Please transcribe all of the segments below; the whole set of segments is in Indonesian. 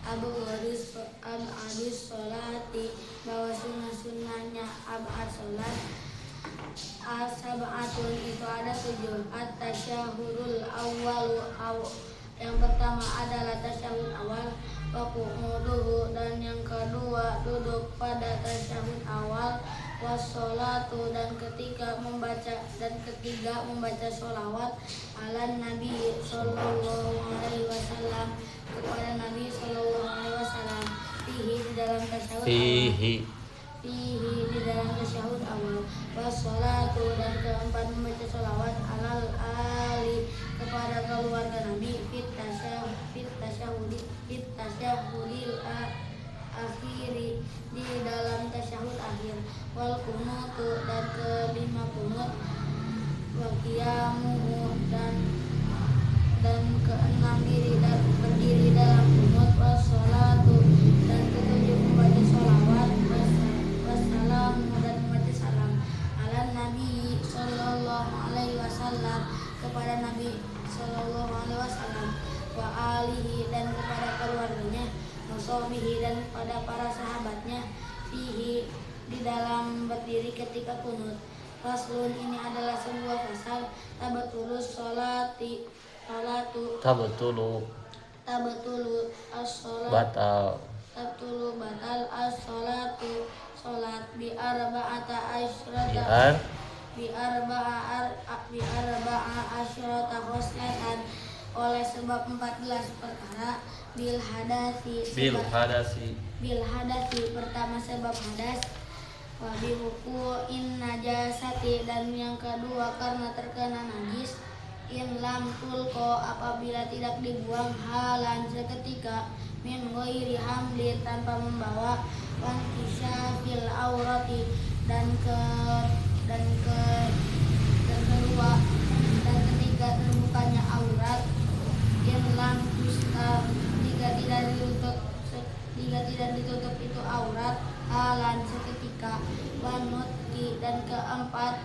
abadus sholati, bahwa sunnahnya abad sholat. Asab'atun itu ada 7. At-tasyahudul awwalu, yang pertama adalah tasyahud awal. Wa qu'uduhu, dan yang kedua duduk pada tasyahud awal. Wassolatu, dan ketiga membaca sholawat ala Nabi sallallahu alaihi wasallam, kepada Nabi sallallahu alaihi wasallam. Fihi, di dalam tasyahud awal. Di dalam tasyahud awal. Wassolatu, dan keempat membaca sholawat alal ali, kepada keluarga Nabi. Fit tasyahudil akhiri, di dalam tasyahud akhir. Wal kunutu, dan kelima kunut. Wa qiyamuhu, dan keenam berdiri dalam kunut. Wassolatu, dan ketujuh membaca sholawat. Wassalamu, dan membaca salam ala Nabi sallallahu alaihi wasallam, kepada Nabi sallallahu alaihi wasallam. Wa alihi, dan kepada keluarganya. Wasahbihi, dan kepada para sahabatnya. Fihi, di dalam berdiri ketika kunut. Faslun, ini adalah sebuah fasal. Tabatulus sholati, tabetulu as-sholat, batal as-sholatu, sholat. Bi arba'ata asyrata khoslatan, oleh sebab 14 perkara. Bil hadasi, pertama sebab hadas. Wa bi wuqu'in najasati, dan yang kedua karena terkena najis. In lam tulqo, apabila tidak dibuang. Halan, seketika. Min ghairi hamlin, tanpa membawa. Wan kisyafil aurati, dan kedua dan ketiga terbukanya aurat. In lam tusta, jika tidak ditutup itu aurat. Halan, seketika. Wanutki, dan keempat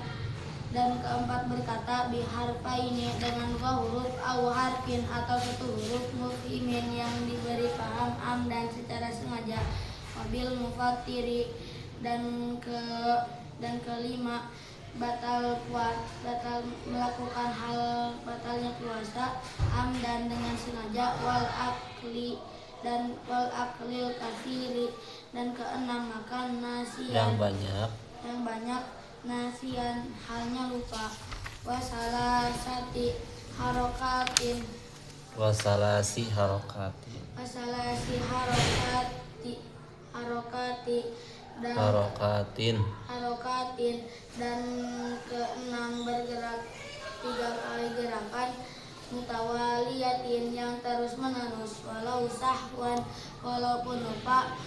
berkata. Biharfaini, dengan 2 huruf. Au harfin, atau 1 huruf. Mufhimin, yang diberi paham. Amdan, secara sengaja. Wabil mufatiri, dan kelima batal melakukan hal batalnya puasa. Amdan, dengan sengaja. Wal aklil katsiri, dan keenam makan nasian, yang banyak. Nasian, halnya lupa. Wasalasi harokatin, dan keenam bergerak 3 kali gerakan. Mutawaliyatin, yang terus menerus. Walau sahwan, walaupun lupa.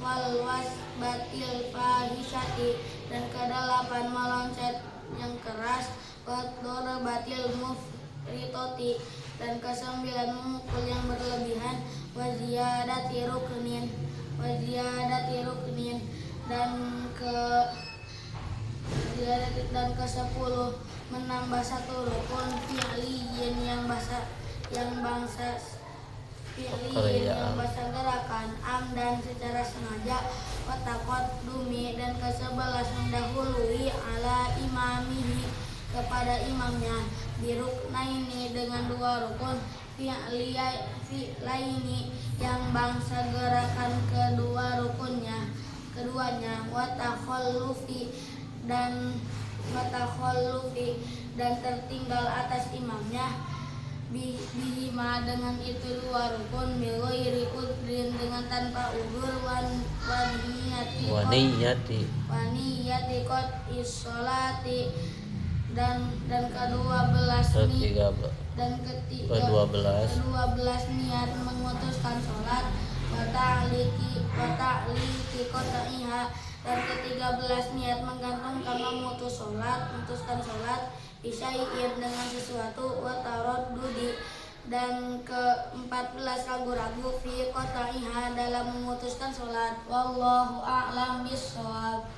Wal wasbatil fahisyati, dan kedelapan meloncat yang keras. Wadorobatil mufritoti, dan kesembilan memukul yang berlebihan. Waziyadati ruknin, dan ke-10 menambah 1 rukun. Fi'liyin, yang bangsa gerakan. Amdan, secara sengaja. Wataqaddumi, dan ke-11 mendahului. Ala imamihi, kepada imamnya. Biruknaini, dengan 2 rukun. Fi'laini, yang bangsa gerakan keduanya. Watakhallufi, dan tertinggal atas imamnya. Bihima, dengan itu 2 rukun. Bighairi udrin, dengan tanpa udur. Waniyati qot'is sholati, dan ke-12 niat memutuskan sholat. Wata'liki qot'iha, dan ke-13 niat menggantungkan memutuskan sholat. Bisyai'in, dengan sesuatu. Wataraddudi, dan ke-14 ragu-ragu. Fi qot'iha, dalam memutuskan sholat. Wallahu a'lam bishawab.